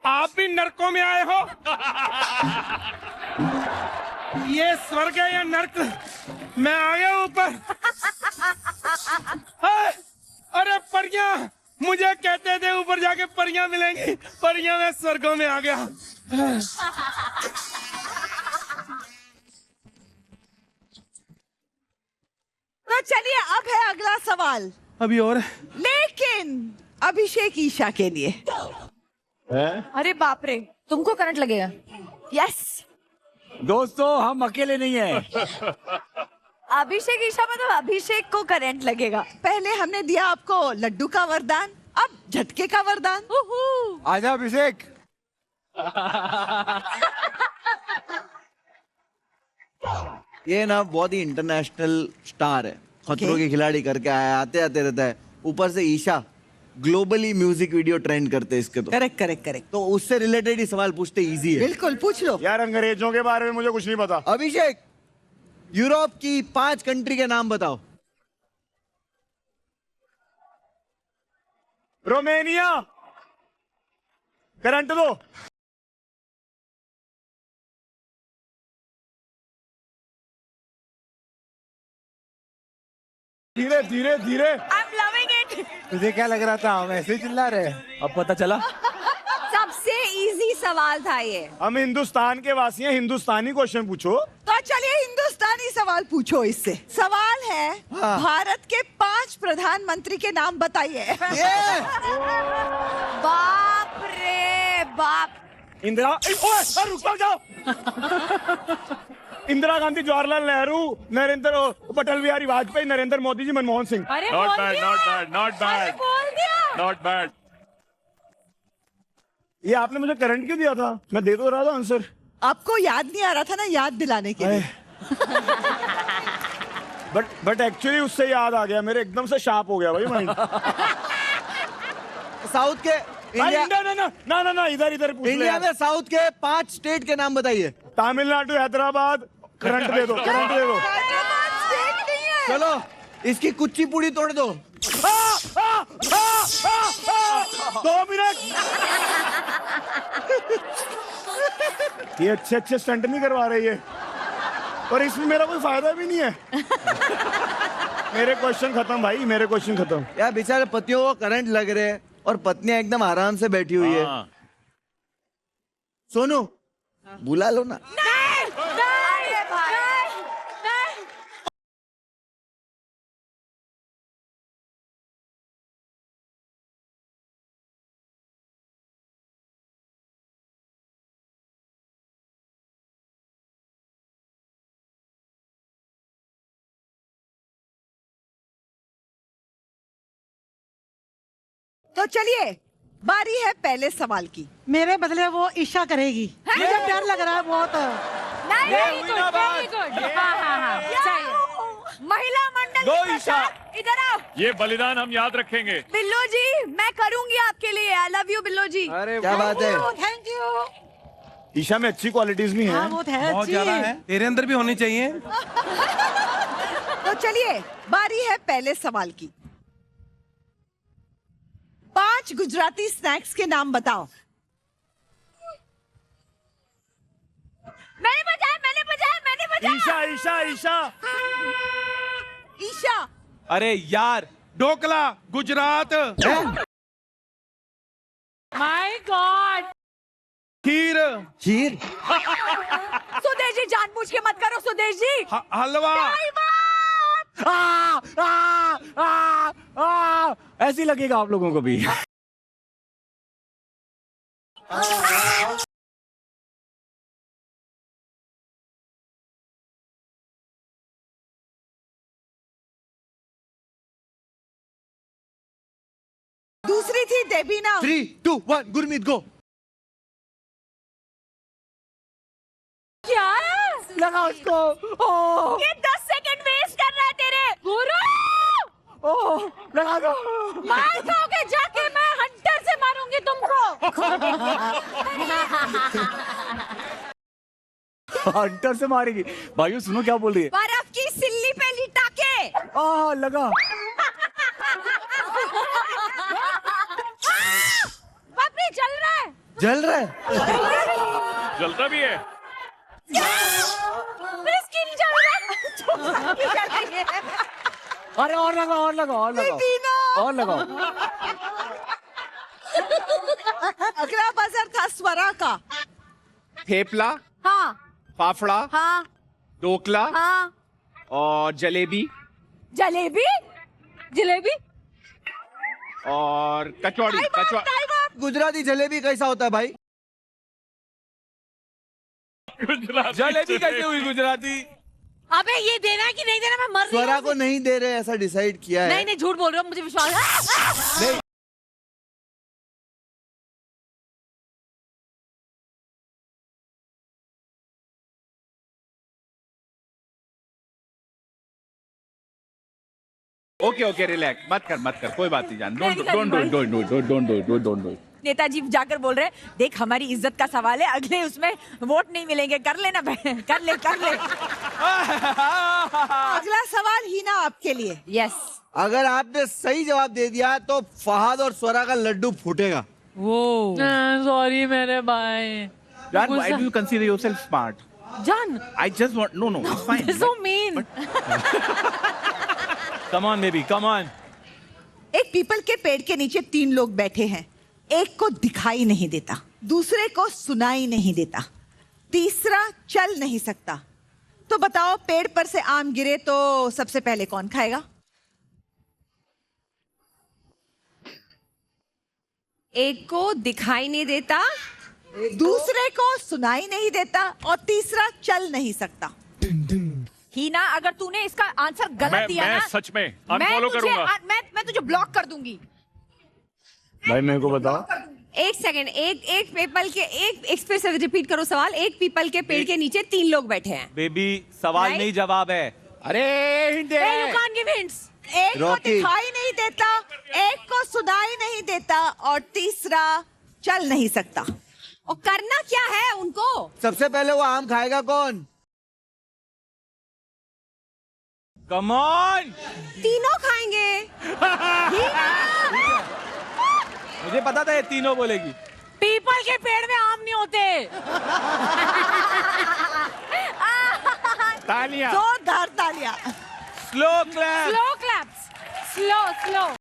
आप भी नरकों में आए हो? ये स्वर्ग है या नर्क? मैं आ गया ऊपर। अरे परियां, मुझे कहते थे ऊपर जाके परियां मिलेंगी। परियां, मैं स्वर्गों में आ गया। तो चलिए, अब है अगला सवाल, अभी और लेकिन अभिषेक ईशा के लिए। अरे बाप रे, तुमको करंट लगेगा। यस, दोस्तों हम अकेले नहीं हैं। अभिषेक ईशा मतलब अभिषेक को करंट लगेगा। पहले हमने दिया आपको लड्डू का वरदान, अब झटके का वरदान। आजा अभिषेक। ये ना बहुत ही इंटरनेशनल स्टार है, खतरों के खिलाड़ी करके आया, आते आते रहता है। ऊपर से Isha globally music video trend करते हैं इसके। तो करेक्ट करेक्ट करेक्ट, तो उससे रिलेटेड ही सवाल पूछते, इजी है। बिल्कुल पूछ लो। यार अंग्रेजों के बारे में मुझे कुछ नहीं पता। अभिषेक, यूरोप की 5 कंट्री के नाम बताओ। रोमेनिया, करंट दो। धीरे धीरे धीरे। I am loving it. तुझे क्या लग रहा था हम ऐसे ही चिल्ला रहे? अब पता चला। सबसे इजी सवाल था ये। हम हिंदुस्तान के वासी हैं, हिंदुस्तानी क्वेश्चन पूछो। तो चलिए हिंदुस्तानी सवाल पूछो इससे। सवाल है, हाँ। भारत के 5 प्रधानमंत्री के नाम बताइए। बाप रे बाप। इंदिरा, ओए रुक जाओ। इंदिरा गांधी, जवाहरलाल नेहरू, नरेंद्र पटेल बिहारी वाजपेयी, नरेंद्र मोदी जी, मनमोहन सिंह। अरे Not बोल bad, दिया। not bad, not अरे bad, बोल दिया। not bad. ये आपने मुझे करंट क्यों दिया था? मैं दे तो रहा था आंसर। आपको याद नहीं आ रहा था ना, याद दिलाने के लिए। बट एक्चुअली उससे याद आ गया, मेरे एकदम से शार्प हो गया भाई माइंड। साउथ के इंडिया, ना इधर इधर पूछ ले इंडिया यार। में साउथ के 5 स्टेट के नाम बताइए। तमिलनाडु, हैदराबाद। करंट दे दो, करंट दे दो। हैदराबाद स्टेट नहीं है। चलो इसकी कुच्ची पूड़ी तोड़ दो। 2 मिनट। ये अच्छे अच्छे स्टंट नहीं करवा रही है, और इसमें मेरा कोई फायदा भी नहीं है। मेरे क्वेश्चन खत्म भाई, मेरे क्वेश्चन खत्म। यार बेचारे पतियों को करंट लग रहे हैं और पत्नियां एकदम आराम से बैठी हुई है। हाँ। सोनू, बुला लो ना। अरे भाई। तो चलिए, बारी है पहले सवाल की। मेरे बदले वो ईशा करेगी। मुझे डर लग रहा है बहुत। नहीं, वेरी गुड, वेरी गुड। हाँ। चाहिए। महिला मंडल दो की ईशा। प्रधान, इधर आओ। ये बलिदान हम याद रखेंगे। बिल्लो जी, मैं करूंगी आपके लिए। आई लव यू बिल्लो जी। अरे क्या बात है? Thank you. ईशा में अच्छी क्वालिटीज भी हाँ हैं। वो है बहुत ज्यादा है, तेरे अंदर भी होनी चाहिए। तो चलिए, बारी है पहले सवाल की। 5 गुजराती स्नैक्स के नाम बताओ। मैंने बजाया। ईशा ईशा ईशा। ईशा, अरे यार, ढोकला, गुजरात, माय गॉड। खीर, खीर, सुदेश जी, जानबूझ के मत करो सुदेश जी। हलवा। ऐसी लगेगा आप लोगों को भी। दूसरी थी देबीना। 3, 2, 1, गुरमीत गो। क्या लगा उसको। ओह, ये 10 सेकंड वेस्ट कर रहा है तेरे गुरु। ओह, लगा दो। मार खाओगे जाके, मैं हंटर से मारूंगी तुमको। हंटर से मारेगी। भाइयों सुनो क्या बोल रही है। बर्फ की सिल्ली पे लिटा के। लगा। बाप रे, चल रहा है। जल रहा है। जलता भी है। मेरी स्किन जल रहा है। अरे और लगाओ और लगाओ और लगाओ और लगाओ। अगला बजर था स्वरा का। थेपला, हाँ फाफड़ा, हाँ ढोकला हाँ। और जलेबी जलेबी जलेबी। और कचौड़ी। गुजराती जलेबी कैसा होता है भाई? गुजराती जलेबी कैसे हुई गुजराती? अबे ये देना है कि नहीं देना, मैं मर रही स्वरा हूँ। को नहीं दे रहे ऐसा डिसाइड किया है। नहीं नहीं, झूठ बोल रहे हो, मुझे विश्वास है। ओके ओके रिलैक्स, मत कर कोई बात नहीं जान। नहीं, डोंट नेताजी जाकर बोल रहे हैं, देख हमारी इज्जत का सवाल है, अगले उसमें वोट नहीं मिलेंगे, कर लेना बहन, कर ले। अगला सवाल हीना आपके लिए। यस। अगर आपने सही जवाब दे दिया तो फहद और स्वरा का लड्डू फूटेगा। वो सॉरी मेरे भाई। जान, why do you consider yourself smart? जान, I just want no, it's fine. so mean. Come on baby come on. एक पीपल के पेड़ के नीचे 3 लोग बैठे हैं। एक को दिखाई नहीं देता, दूसरे को सुनाई नहीं देता, तीसरा चल नहीं सकता। तो बताओ, पेड़ पर से आम गिरे तो सबसे पहले कौन खाएगा? एक को दिखाई नहीं देता, दूसरे को सुनाई नहीं देता और तीसरा चल नहीं सकता। हीना, अगर तूने इसका आंसर गलत दिया मैं ना, सच में अनफॉलो करूंगा। मैं तुझे ब्लॉक कर दूंगी। भाई मेरे को बताओ। एक सेकंड, एक पीपल के एक फिर से रिपीट करो सवाल। एक पीपल के पेड़ के नीचे 3 लोग बैठे हैं। बेबी सवाल Right? नहीं जवाब है। अरे हिंदे You can't give hints. एक को रॉकी। दिखाई नहीं देता, एक को सुनाई नहीं देता और तीसरा चल नहीं सकता। और करना क्या है उनको? सबसे पहले वो आम खाएगा कौन? Come on. तीनों खाएंगे। मुझे पता था ये तीनों बोलेगी। पीपल के पेड़ में आम नहीं होते। तालियां। जोरदार तालियां। Slow clap. Slow claps, slow.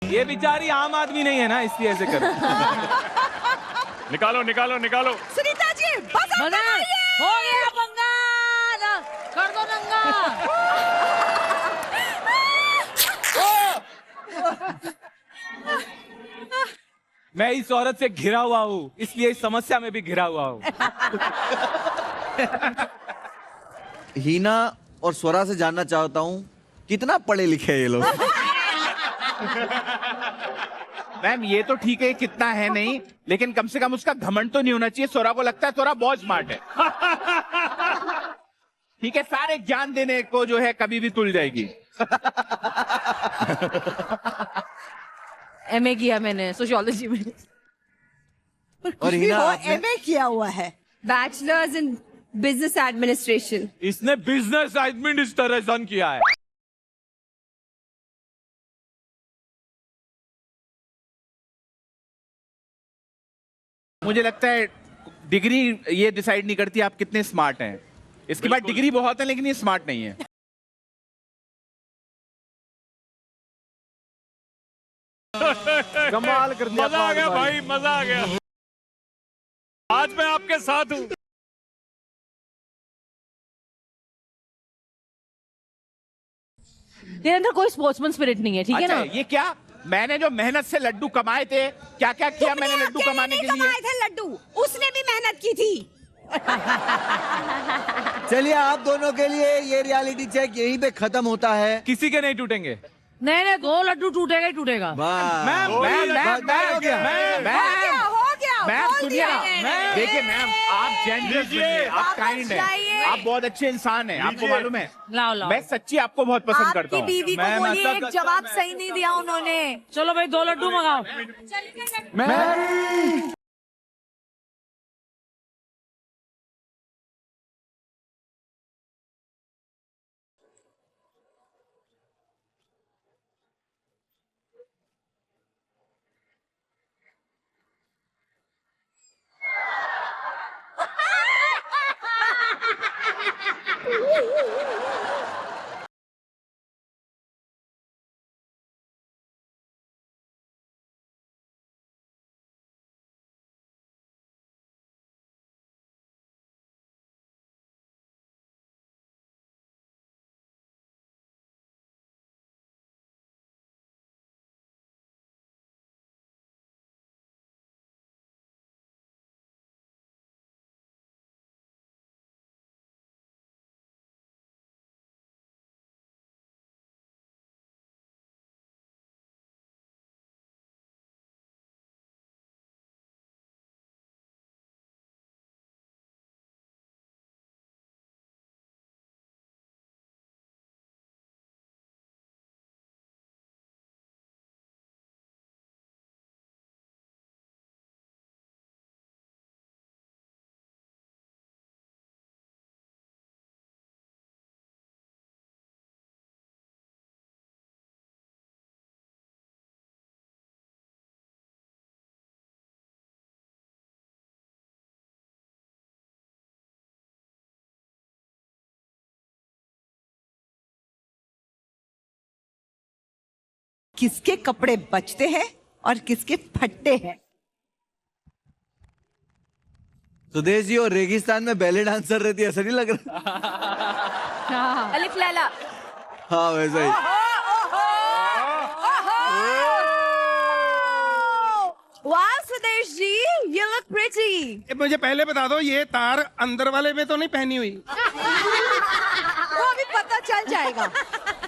ये बेचारी आम आदमी नहीं है ना, इसलिए ऐसे करो। निकालो। सुनीता जी, बजा मजा हो गया पंगा, कर दो नंगा। मैं इस औरत से घिरा हुआ हूँ, इसलिए इस समस्या में भी घिरा हुआ हूँ। हीना और स्वरा से जानना चाहता हूँ, कितना पढ़े लिखे हैं ये लोग? मैम ये तो ठीक है, कितना है नहीं, लेकिन कम से कम उसका घमंड तो नहीं होना चाहिए। सोरा को लगता है सोरा बहुत स्मार्ट है। ठीक है, सारे ज्ञान देने को जो है कभी भी तुल जाएगी। एमए किया मैंने सोशियोलॉजी में। और हीना वो आपने? एमए किया हुआ है। Bachelors in business administration. इसने बिजनेस एडमिनिस्ट्रेशन किया है। मुझे लगता है डिग्री ये डिसाइड नहीं करती आप कितने स्मार्ट हैं। इसके बाद डिग्री बहुत है लेकिन ये स्मार्ट नहीं है। कमाल कर दिया। मजा आ गया भाई, मजा आ गया। आज मैं आपके साथ हूँ। तेरे अंदर कोई स्पोर्ट्समैन स्पिरिट नहीं है, ठीक है अच्छा, ना? ये क्या? मैंने जो मेहनत से लड्डू कमाए थे, क्या क्या किया मैंने लड्डू कमाने के लिए? कमाए थे लड्डू, उसने भी मेहनत की थी। चलिए, आप दोनों के लिए ये रियलिटी चेक यहीं पे खत्म होता है। किसी के नहीं टूटेंगे। नहीं, 2 लड्डू टूटेगा ही टूटेगा। मैम, हो गया, मैम बोल सुनिए, दिया। देखिए मैम, आप जेनरस हैं, आप काइंड हैं, आप बहुत अच्छे इंसान हैं, आपको मालूम है। लाओ। मैं सच्ची आपको बहुत पसंद करता आपकी हूँ। बीवी को मैम, बोलिए, ऐसा एक कर- जवाब सही नहीं दिया उन्होंने। चलो भाई 2 लड्डू मंगाओ। मैं किसके कपड़े बचते हैं और किसके फटते हैं? सुदेश जी, और रेगिस्तान में बैले डांसर रहती है, ऐसा नहीं लग रहा? अलिफ लैला। हाँ वैसा ही। वाह Sudesh ji, you look pretty। मुझे पहले बता दो, ये तार अंदर वाले में तो नहीं पहनी हुई? वो अभी पता चल जाएगा।